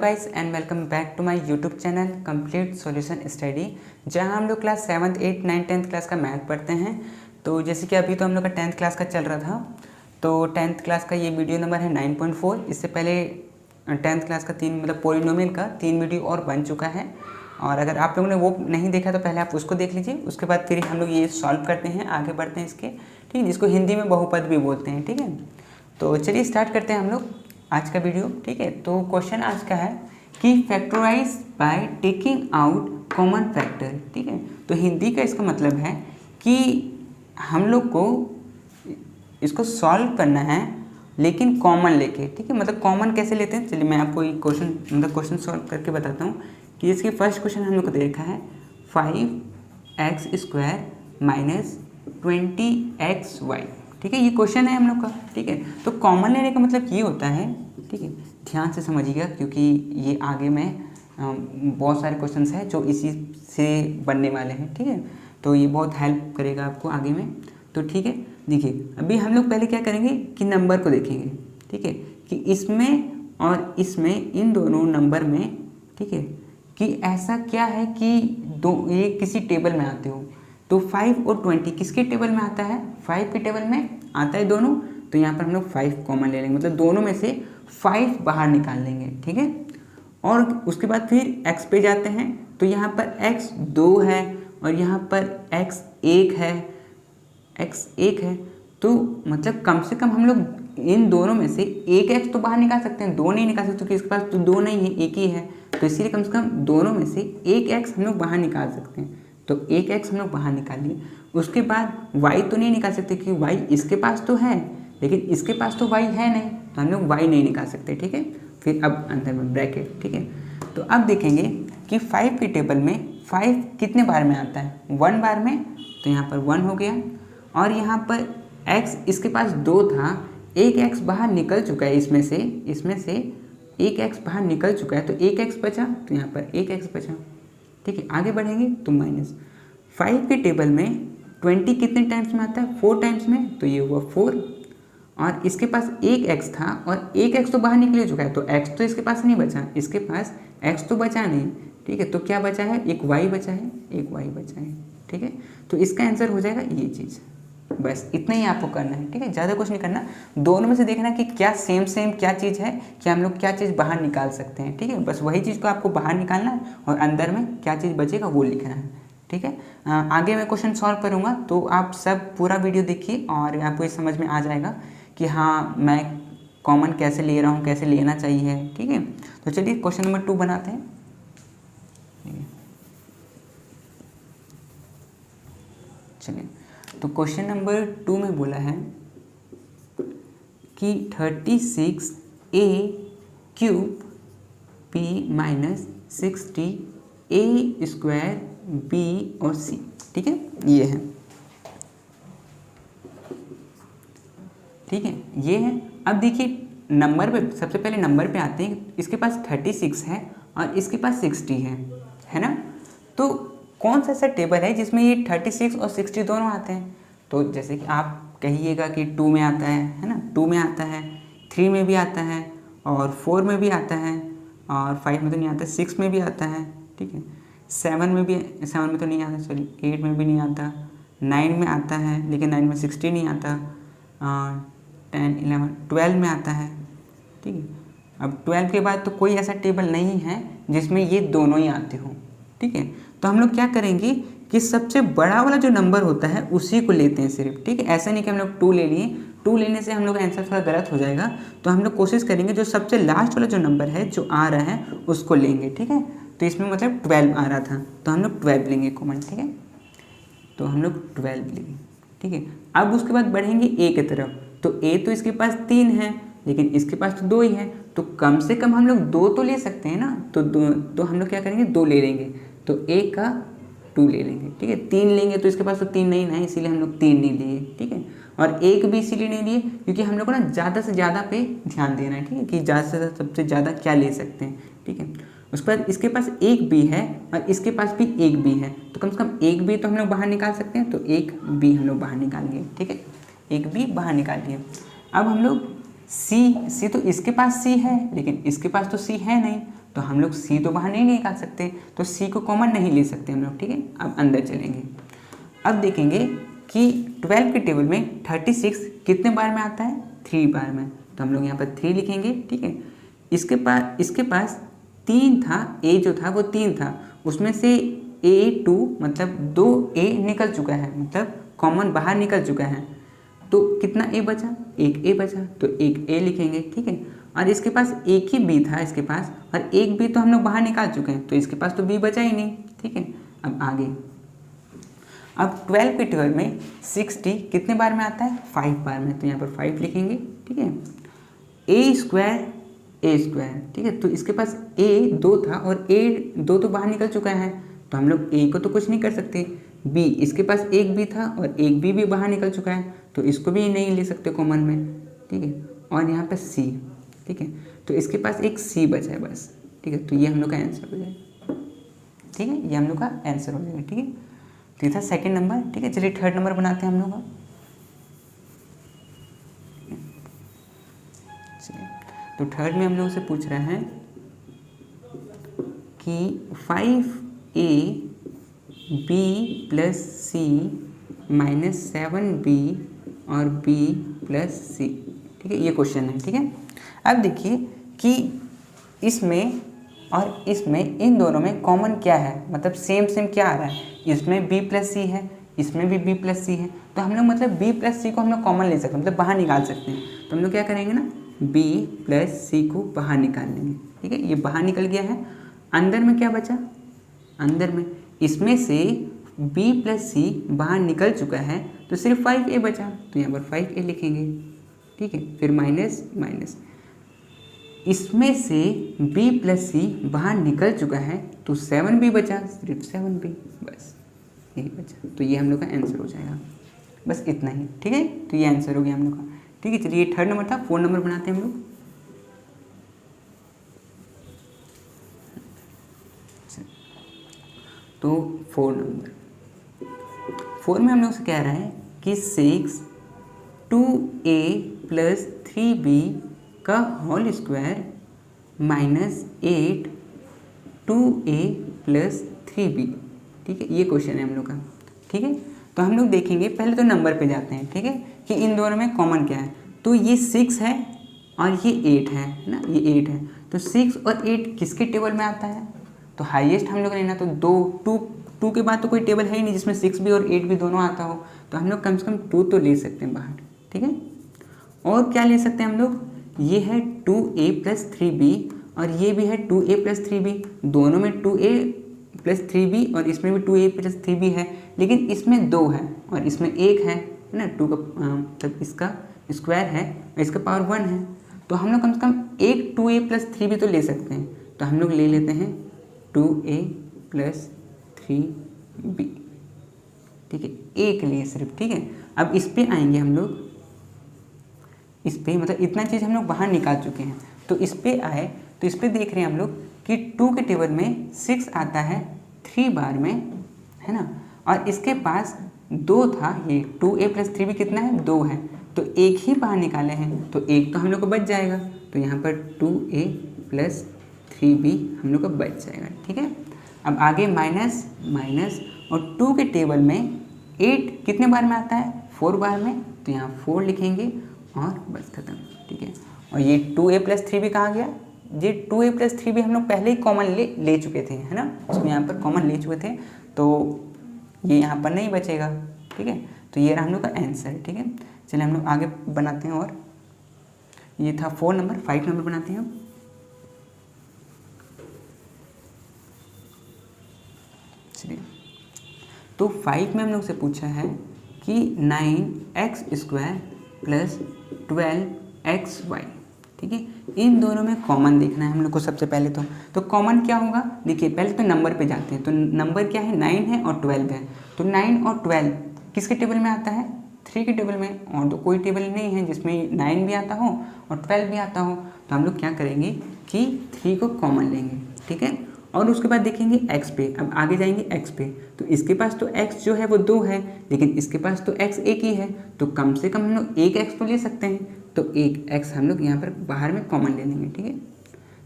Guys and welcome back to my YouTube channel complete solution study, जहां हम लोग class 7th 8th 9th 10th class का math पढ़ते हैं। तो जैसे कि अभी तो हम लोग का 10th क्लास का चल रहा था, तो 10th क्लास का ये वीडियो नंबर है 9.4। इससे पहले 10th क्लास का पॉलिनोमियल का 3 वीडियो और बन चुका है, और अगर आप लोगों ने वो नहीं देखा तो पहले आप उसको देख लीजिए। उसके बाद फिर हम लोग ये सॉल्व करते हैं, आगे बढ़ते हैं इसके, ठीक है, जिसको हिंदी में बहुपद भी बोलते हैं। ठीक है, तो चलिए स्टार्ट करते हैं हम लोग आज का वीडियो। ठीक है, तो क्वेश्चन आज का है कि factorise by taking out common factor. ठीक है, तो हिंदी का इसका मतलब है कि हम लोग को इसको सॉल्व करना है लेकिन कॉमन लेके। ठीक है, मतलब कॉमन कैसे लेते हैं, चलिए मैं आपको ये क्वेश्चन सॉल्व करके बताता हूँ। कि इसकी फर्स्ट क्वेश्चन हम लोग को दे रखा है 5x² माइनस 20xy। ठीक है, ये क्वेश्चन है हम लोग का। ठीक है, तो कॉमन लेने का मतलब ये होता है, ठीक है, ध्यान से समझिएगा क्योंकि ये आगे में बहुत सारे क्वेश्चंस हैं जो इसी से बनने वाले हैं। ठीक है, तो ये बहुत हेल्प करेगा आपको आगे में। तो ठीक है, देखिए अभी हम लोग पहले क्या करेंगे कि नंबर को देखेंगे। ठीक है, कि इसमें और इसमें, इन दोनों नंबर में, ठीक है, कि ऐसा क्या है कि ये किसी टेबल में आते हो। तो 5 और 20 किसके टेबल में आता है, 5 के टेबल में आता है दोनों। तो यहाँ पर हम लोग 5 कॉमन ले लेंगे, मतलब दोनों में से 5 बाहर निकाल लेंगे। ठीक है, और उसके बाद फिर x पे जाते हैं, तो यहाँ पर x 2 है और यहाँ पर x 1 है। तो मतलब कम से कम हम लोग इन दोनों में से एक x तो बाहर निकाल सकते हैं, दो नहीं निकाल सकते क्योंकि इसके पास तो 2 नहीं है, एक ही है। तो इसीलिए कम से कम दोनों में से एक x हम लोग बाहर निकाल सकते हैं। तो एक x हम लोग बाहर निकाल लिए। उसके बाद y तो नहीं निकाल सकते क्योंकि y इसके पास तो है लेकिन इसके पास तो y है नहीं, तो हम लोग y नहीं निकाल सकते। ठीक है, फिर अब अंदर में ब्रैकेट। ठीक है, तो अब देखेंगे कि 5 के टेबल में 5 कितने बार में आता है, 1 बार में। तो यहाँ पर 1 हो गया, और यहाँ पर x इसके पास 2 था, एक x बाहर निकल चुका है, इसमें से एक x बाहर निकल चुका है, तो एक x बचा, तो यहाँ पर एक x बचा। ठीक है, आगे बढ़ेंगे तो माइनस 5 के टेबल में 20 कितने टाइम्स में आता है, 4 टाइम्स में, तो ये हुआ 4। और इसके पास एक x था और एक x तो बाहर निकल चुका है, तो x तो इसके पास नहीं बचा, इसके पास x तो बचा नहीं। ठीक है, तो क्या बचा है, एक y बचा है। ठीक है, तो इसका आंसर हो जाएगा ये चीज़। बस इतना ही आपको करना है। ठीक है, ज़्यादा कुछ नहीं करना, दोनों में से देखना कि क्या सेम क्या चीज़ है, कि हम लोग क्या चीज़ बाहर निकाल सकते हैं। ठीक है, बस वही चीज़ को आपको बाहर निकालना है और अंदर में क्या चीज़ बचेगा वो लिखना है। ठीक है, आगे मैं क्वेश्चन सॉल्व करूँगा, तो आप सब पूरा वीडियो देखिए और आपको ये समझ में आ जाएगा कि हाँ मैं कॉमन कैसे ले रहा हूँ, कैसे लेना चाहिए। ठीक है, तो चलिए क्वेश्चन नंबर 2 बनाते हैं। चलिए, तो क्वेश्चन नंबर 2 में बोला है कि 36a³ b minus 60a² b और c। ठीक है, ये है। ठीक है, ये है। अब देखिए नंबर पे, सबसे पहले नंबर पे आते हैं। इसके पास 36 है और इसके पास 60 है ना। तो कौन सा ऐसा टेबल है जिसमें ये 36 और 60 दोनों आते हैं। तो जैसे कि आप कहिएगा कि 2 में आता है ना, 2 में आता है, 3 में भी आता है, और 4 में भी आता है, और 5 में तो नहीं आता, 6 में भी आता है। ठीक है, 7 में तो नहीं आता, सॉरी 8 में भी नहीं आता, 9 में आता है लेकिन 9 में 60 नहीं आता, 10 11 12 में आता है। ठीक है, अब 12 के बाद तो कोई ऐसा टेबल नहीं है जिसमें ये दोनों ही आते हों। ठीक है, तो हम लोग क्या करेंगे कि सबसे बड़ा वाला जो नंबर होता है उसी को लेते हैं सिर्फ। ठीक है, ऐसा नहीं कि हम लोग 2 ले लिए, 2 लेने से हम लोग का आंसर थोड़ा गलत हो जाएगा। तो हम लोग कोशिश करेंगे जो सबसे लास्ट वाला जो नंबर है जो आ रहा है उसको लेंगे। ठीक है, तो इसमें मतलब 12 आ रहा था तो हम लोग 12 लेंगे कॉमन। ठीक है, तो हम लोग 12 लेंगे। ठीक है, अब उसके बाद बढ़ेंगे a की तरफ। तो a तो इसके पास 3 है लेकिन इसके पास तो 2 ही है, तो कम से कम हम लोग 2 तो ले सकते हैं ना। तो हम लोग क्या करेंगे, 2 ले लेंगे, तो a का 2 ले लेंगे। ठीक है, 3 लेंगे तो इसके पास तो 3 नहीं है, इसीलिए हम लोग 3 नहीं लिए। ठीक है, और 1 भी इसीलिए नहीं लिए क्योंकि हम लोग को ना ज़्यादा से ज़्यादा पे ध्यान देना है। ठीक है, कि ज़्यादा से ज़्यादा सबसे ज़्यादा क्या ले सकते हैं। ठीक है, उसके बाद इसके पास एक बी है और इसके पास भी एक बी है, तो कम से कम एक बी तो हम लोग बाहर निकाल सकते हैं, तो एक बी हम लोग बाहर निकालेंगे। ठीक है, एक बी बाहर निकाल दिए। अब हम लोग सी तो इसके पास सी है लेकिन इसके पास तो सी है नहीं, तो हम लोग सी तो बाहर नहीं निकाल सकते, तो सी को कॉमन नहीं ले सकते हम लोग, ठीक है। अब अंदर चलेंगे, अब देखेंगे कि 12 के टेबल में 36 कितने बार में आता है, 3 बार में, तो हम लोग यहाँ पर 3 लिखेंगे, ठीक है। इसके पास 3 था, ए जो था वो 3 था, उसमें से A2 मतलब 2 A निकल चुका है, मतलब कॉमन बाहर निकल चुका है, तो कितना A बचा, एक A बचा, तो एक A लिखेंगे, ठीक है। और इसके पास एक ही B था इसके पास, और एक B तो हम लोग बाहर निकाल चुके हैं, तो इसके पास तो B बचा ही नहीं, ठीक है। अब आगे, अब 12 के टेबल में 60 कितने बार में आता है, 5 बार में, तो यहाँ पर 5 लिखेंगे, ठीक है। A स्क्वायर, ठीक है, तो इसके पास A 2 था और A 2 तो बाहर निकल चुका है, तो हम लोग A को तो कुछ नहीं कर सकते। B, इसके पास एक B था और एक B भी बाहर निकल चुका है, तो इसको भी नहीं ले सकते कॉमन में, ठीक है। और यहाँ पर C, ठीक है, तो इसके पास एक C बचा है बस, ठीक है, तो ये हम लोग का आंसर हो जाएगा, ठीक है, ये हम लोग का आंसर हो जाएगा, ठीक है। तो ये था सेकेंड नंबर, ठीक है। चलिए थर्ड नंबर बनाते हैं हम लोग का। तो थर्ड में हम लोग से पूछ रहा है कि 5AB + C - 7B और B + C, ठीक है, ये क्वेश्चन है, ठीक है। अब देखिए कि इसमें और इसमें, इन दोनों में कॉमन क्या है, मतलब सेम क्या आ रहा है, इसमें B + C है, इसमें भी B + C है, तो हम लोग मतलब B + C को हम लोग कॉमन ले सकते हैं, मतलब बाहर निकाल सकते हैं। तो हम लोग क्या करेंगे ना, B + C को बाहर निकाल लेंगे, ठीक है, ये बाहर निकल गया है। अंदर में क्या बचा, अंदर में इसमें से B + C बाहर निकल चुका है, तो सिर्फ 5A बचा, तो यहाँ पर 5A लिखेंगे, ठीक है। फिर माइनस माइनस, इसमें से B + C बाहर निकल चुका है, तो 7B बचा, सिर्फ 7B, बस यही बचा, तो ये हम लोग का आंसर हो जाएगा, बस इतना ही, ठीक है। तो ये आंसर हो गया हम लोग का, ठीक है। चलिए ये थर्ड नंबर था, 4 नंबर बनाते हैं हम लोग। तो 4 नंबर, 4 में हम लोग से कह रहा है कि 6 2A + 3B का होल स्क्वायर -8 2A + 3B, ठीक है, ये क्वेश्चन है हम लोग का, ठीक है। तो हम लोग देखेंगे, पहले तो नंबर पे जाते हैं, ठीक है, कि इन दोनों में कॉमन क्या है। तो ये 6 है और ये 8 है ना, ये 8 है, तो 6 और 8 किसके टेबल में आता है, तो हाईएस्ट हम लोग लेना, तो 2 के बाद तो कोई टेबल है ही नहीं जिसमें 6 भी और 8 भी दोनों आता हो, तो हम लोग कम से कम 2 तो ले सकते हैं बाहर, ठीक है। और क्या ले सकते हैं हम लोग, ये है 2A + 3B और ये भी है 2A + 3B, दोनों में 2A + 3B और इसमें भी 2A + 3B है, लेकिन इसमें 2 है और इसमें 1 है ना, 2 का मतलब इसका स्क्वायर है और इसका पावर 1 है, तो हम लोग कम से कम एक 2A + 3B तो ले सकते हैं, तो हम लोग ले लेते हैं 2A + 3B, ठीक है, एक लिए सिर्फ, ठीक है। अब इस पे आएंगे हम लोग, इस पे मतलब इतना चीज़ हम लोग बाहर निकाल चुके हैं, तो इस पे आए, तो इस पे देख रहे हैं हम लोग कि 2 के टेबल में 6 आता है 3 बार में, है ना, और इसके पास 2 था, ये 2A + 3B कितना है, 2 है, तो एक ही बाहर निकाले हैं, तो एक तो हम लोग को बच जाएगा, तो यहाँ पर 2A + 3B हम लोग को बच जाएगा, ठीक है। अब आगे माइनस माइनस, और 2 के टेबल में 8 कितने बार में आता है, 4 बार में, तो यहाँ 4 लिखेंगे और बस खत्म, ठीक है। और ये 2A + 3B कहाँ गया, ये 2A + 3B हम लोग पहले ही कॉमन ले चुके थे, है ना, इसमें यहाँ पर कॉमन ले चुके थे, तो ये यहाँ पर नहीं बचेगा, ठीक है। तो ये रहा हम लोग का आंसर, ठीक है। चलिए हम लोग आगे बनाते हैं, और ये था 4 नंबर, 5 नंबर बनाते हैं हम। चलिए, तो 5 में हम लोग से पूछा है कि 9x² + 12xy, ठीक है, इन दोनों में कॉमन देखना है हम लोग को सबसे पहले। तो कॉमन क्या होगा, देखिए पहले तो नंबर पे जाते हैं, तो नंबर क्या है, 9 है और 12 है, तो 9 और 12 किसके टेबल में आता है, 3 के टेबल में, और तो कोई टेबल नहीं है जिसमें 9 भी आता हो और 12 भी आता हो, तो हम लोग क्या करेंगे कि 3 को कॉमन लेंगे, ठीक है। और उसके बाद देखेंगे x पे, अब आगे जाएंगे x पे, तो इसके पास तो x जो है वो 2 है, लेकिन इसके पास तो x एक ही है, तो कम से कम हम लोग एक x तो ले सकते हैं, तो एक x हम लोग यहाँ पर बाहर में कॉमन ले लेंगे, ठीक है।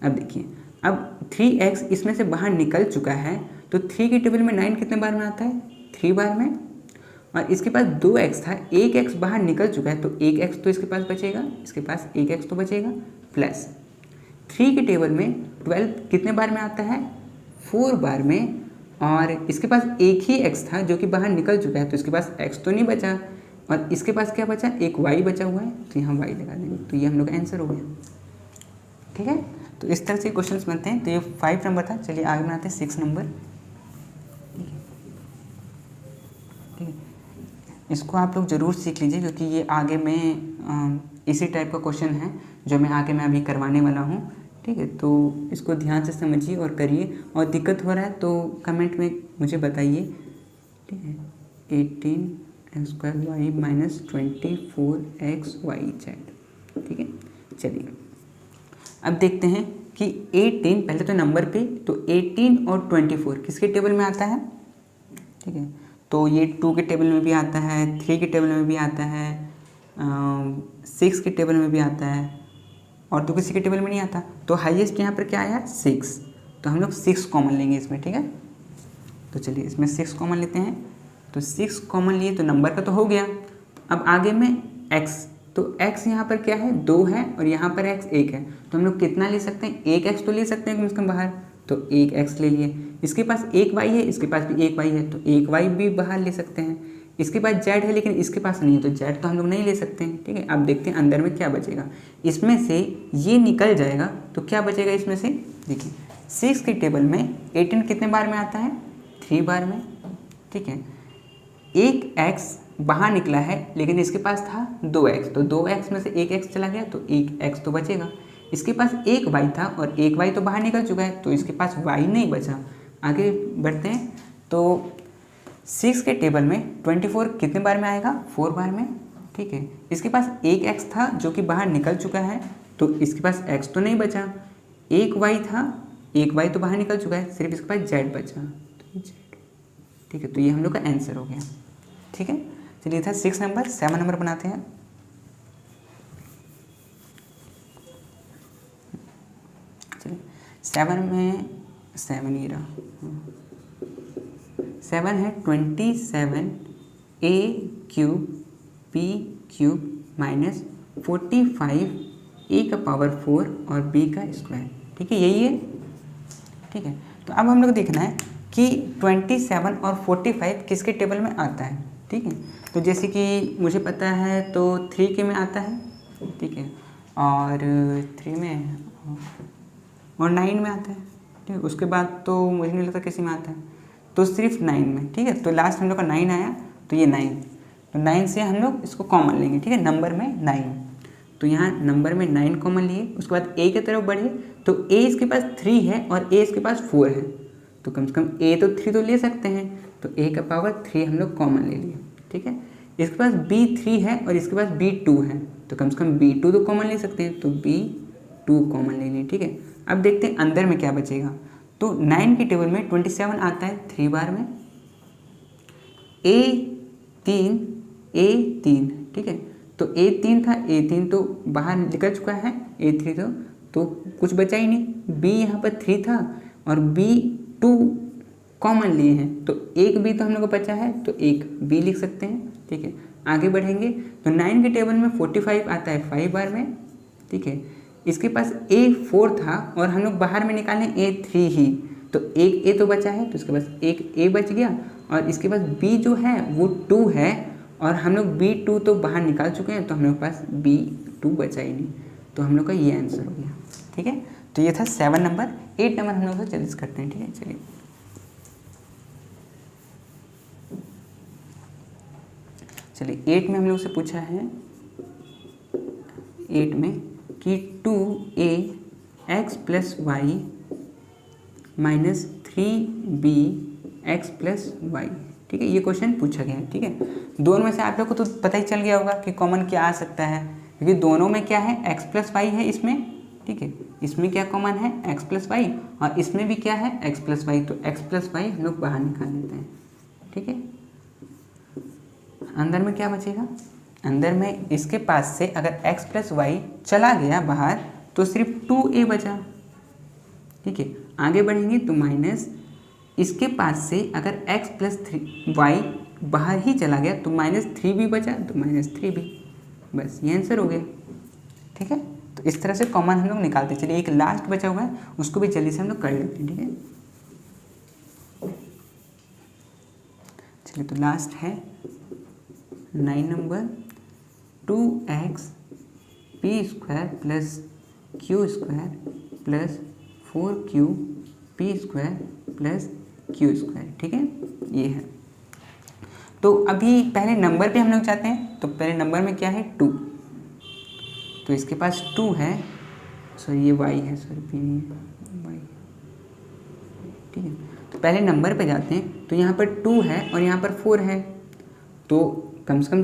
अब देखिए, अब 3x इसमें से बाहर निकल चुका है, तो 3 के टेबल में 9 कितने बार में आता है? 3 बार में। और इसके पास 2x था, 1x बाहर निकल चुका है, तो 1x तो इसके पास बचेगा, इसके पास 1x तो बचेगा, प्लस 3 के टेबल में 12 कितने बार में आता है? 4 बार में। और इसके पास एक ही x था जो कि बाहर निकल चुका है, तो इसके पास x तो नहीं बचा, और इसके पास क्या बचा? एक y बचा हुआ है, तो यहाँ y लगा देंगे। तो ये हम लोग का आंसर हो गया। ठीक है, तो इस तरह से क्वेश्चंस बनते हैं। तो ये 5 नंबर था। चलिए आगे बनाते हैं 6 नंबर। ठीक है, इसको आप लोग ज़रूर सीख लीजिए, क्योंकि ये आगे में इसी टाइप का क्वेश्चन है जो मैं आगे मैं अभी करवाने वाला हूँ। ठीक है, तो इसको ध्यान से समझिए और करिए, और दिक्कत हो रहा है तो कमेंट में मुझे बताइए। ठीक है, 18x² माइनस 24xyz। ठीक है, चलिए अब देखते हैं कि 18 पहले तो नंबर पे, तो 18 और 24 किसके टेबल में आता है? ठीक है, तो ये 2 के टेबल में भी आता है, 3 के टेबल में भी आता है, 6 के टेबल में भी आता है, और तो किसी के टेबल में नहीं आता। तो हाईएस्ट यहाँ पर क्या आया? 6। तो हम लोग 6 कॉमन लेंगे इसमें। ठीक है, तो चलिए इसमें 6 कॉमन लेते हैं। तो 6 कॉमन लिए तो नंबर का तो हो गया। अब आगे में x, तो x यहाँ पर क्या है? 2 है, और यहाँ पर x 1 है, तो हम लोग कितना ले सकते हैं? 1x तो ले सकते हैं कम से कम बाहर, तो 1x ले लिए। इसके पास 1y है, इसके पास भी 1y है, तो 1y भी बाहर ले सकते हैं। इसके पास z है, लेकिन इसके पास नहीं है, तो z तो हम लोग नहीं ले सकते हैं। ठीक है, अब देखते हैं अंदर में क्या बचेगा। इसमें से ये निकल जाएगा, तो क्या बचेगा इसमें से? देखिए 6 के टेबल में 18 कितने बार में आता है? 3 बार में। ठीक है, एक x बाहर निकला है, लेकिन इसके पास था 2x, तो 2x में से 1x चला गया, तो 1x तो बचेगा। इसके पास 1y था, और 1y तो बाहर निकल चुका है, तो इसके पास y नहीं बचा। आगे बढ़ते हैं, तो 6 के टेबल में 24 कितने बार में आएगा? 4 बार में। ठीक है, इसके पास 1x था जो कि बाहर निकल चुका है, तो इसके पास x तो नहीं बचा। 1y था, 1y तो बाहर निकल चुका है, सिर्फ इसके पास z बचा, तो z। ठीक है, तो ये हम लोग का आंसर हो गया। ठीक है, चलिए था 6 नंबर। 7 नंबर बनाते हैं। चलिए 7 में 7 ही रहा। 7 है 27a³ माइनस 45a⁴ और b का स्क्वायर। ठीक है, यही है। ठीक है, तो अब हम लोग देखना है कि 27 और 45 किसके टेबल में आता है। ठीक है, तो जैसे कि मुझे पता है तो 3 के में आता है। ठीक है, और 3 में और 9 में आता है। ठीक है, उसके बाद तो मुझे नहीं लगता किसी में आता है, तो सिर्फ 9 में। ठीक है, तो लास्ट हम लोग का 9 आया, तो ये 9, तो 9 से हम लोग इसको कॉमन लेंगे। ठीक है, नंबर में 9, तो यहाँ नंबर में 9 कॉमन लिए। उसके बाद a की तरफ बढ़े, तो a इसके पास 3 है और a इसके पास 4 है, तो कम से कम a तो 3 तो ले सकते हैं, तो a का पावर 3 हम लोग कॉमन ले लिए। ठीक है, इसके पास b 3 है और इसके पास b 2 है, तो कम से कम b 2 तो कॉमन ले सकते हैं, तो b 2 कॉमन ले लिए। ठीक है, अब देखते हैं अंदर में क्या बचेगा। तो 9 के टेबल में 27 आता है 3 बार में, a3 a3। ठीक है, तो a3 था, a3 तो बाहर निकल चुका है, a3 तो कुछ बचा ही नहीं। b यहाँ पर 3 था और b 2 कॉमन लिए हैं, तो एक b तो हम लोग को बचा है, तो एक b लिख सकते हैं। ठीक है, आगे बढ़ेंगे तो 9 के टेबल में 45 आता है 5 बार में। ठीक है, इसके पास a4 था और हम लोग बाहर में निकालें a3 ही, तो एक a तो बचा है, तो इसके पास एक a बच गया, और इसके पास b जो है वो 2 है, और हम लोग b2 तो बाहर निकाल चुके हैं, तो हम लोग के पास b2 बचा ही नहीं, तो हम लोग का ये आंसर हो गया। ठीक है, तो ये था 7 नंबर। 8 नंबर हम लोग से जल्दी करते हैं। ठीक है, चलिए चलिए 8 में हम लोग से पूछा है, 8 में कि 2ax + y minus 3bx + y। ठीक है, ये क्वेश्चन पूछा गया है। ठीक है, दोनों में से आप लोग को तो पता ही चल गया होगा कि कॉमन क्या आ सकता है, क्योंकि दोनों में क्या है x + y है इसमें। ठीक है, इसमें क्या कॉमन है x + y, और इसमें भी क्या है x + y, तो x + y हम लोग बाहर निकाल लेते हैं। ठीक है, अंदर में क्या बचेगा? अंदर में इसके पास से अगर x + y चला गया बाहर, तो सिर्फ 2a बचा। ठीक है। आगे बढ़ेंगे तो माइनस इसके पास से अगर x प्लस 3y बाहर ही चला गया तो -3 भी बचा तो -3 भी, बस ये आंसर हो गया। ठीक है, तो इस तरह से कॉमन हम लोग निकालते। चलिए एक लास्ट बचा हुआ है उसको भी जल्दी से हम लोग कर लेते हैं। ठीक है, चलिए तो लास्ट है 9 number 2x p square plus q square plus 4q p square plus q square. ठीक है, ये है। तो अभी पहले नंबर पे हम लोग चाहते हैं, तो पहले नंबर में क्या है 2, तो इसके पास 2 है, सॉरी ये y है, सॉरी p नहीं है y। ठीक है, तो पहले नंबर पे जाते हैं, तो यहाँ पर 2 है और यहाँ पर 4 है, तो कम से कम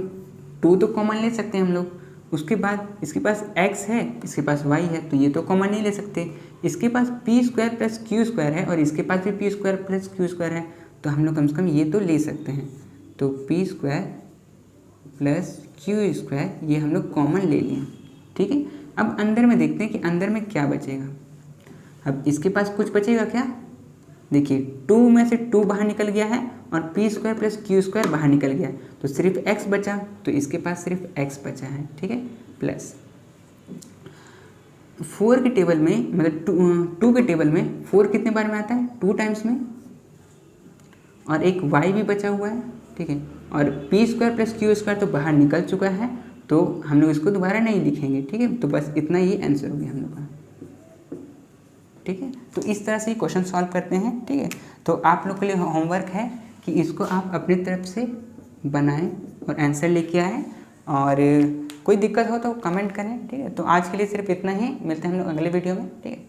2 तो कॉमन ले सकते हैं हम लोग। उसके बाद इसके पास x है, इसके पास y है, तो ये तो कॉमन नहीं ले सकते। इसके पास p square plus q square है और इसके पास भी p square plus q square है, तो हम लोग कम से कम ये तो ले सकते हैं। तो p square plus q square ये हम लोग कॉमन ले लिए। ठीक है, अब अंदर में देखते हैं कि अंदर में क्या बचेगा। अब इसके पास कुछ बचेगा क्या, देखिए 2 में से 2 बाहर निकल गया है और p square plus q square बाहर निकल गया, तो सिर्फ x बचा, तो इसके पास सिर्फ x बचा है। ठीक है, प्लस 4 के टेबल में, मतलब 2 के टेबल में 4 कितने बार में आता है, 2 टाइम्स में, और एक y भी बचा हुआ है। ठीक है, और p square plus q square तो बाहर निकल चुका है, तो हम लोग इसको दोबारा नहीं लिखेंगे। ठीक है, तो बस इतना ही आंसर हो गया हम लोग का। ठीक है, तो इस तरह से क्वेश्चन सॉल्व करते हैं। ठीक है, तो आप लोग के लिए होमवर्क है कि इसको आप अपनी तरफ से बनाएं और आंसर लेके आएँ, और कोई दिक्कत हो तो कमेंट करें। ठीक है, तो आज के लिए सिर्फ इतना ही, मिलते हैं हम लोग अगले वीडियो में। ठीक है।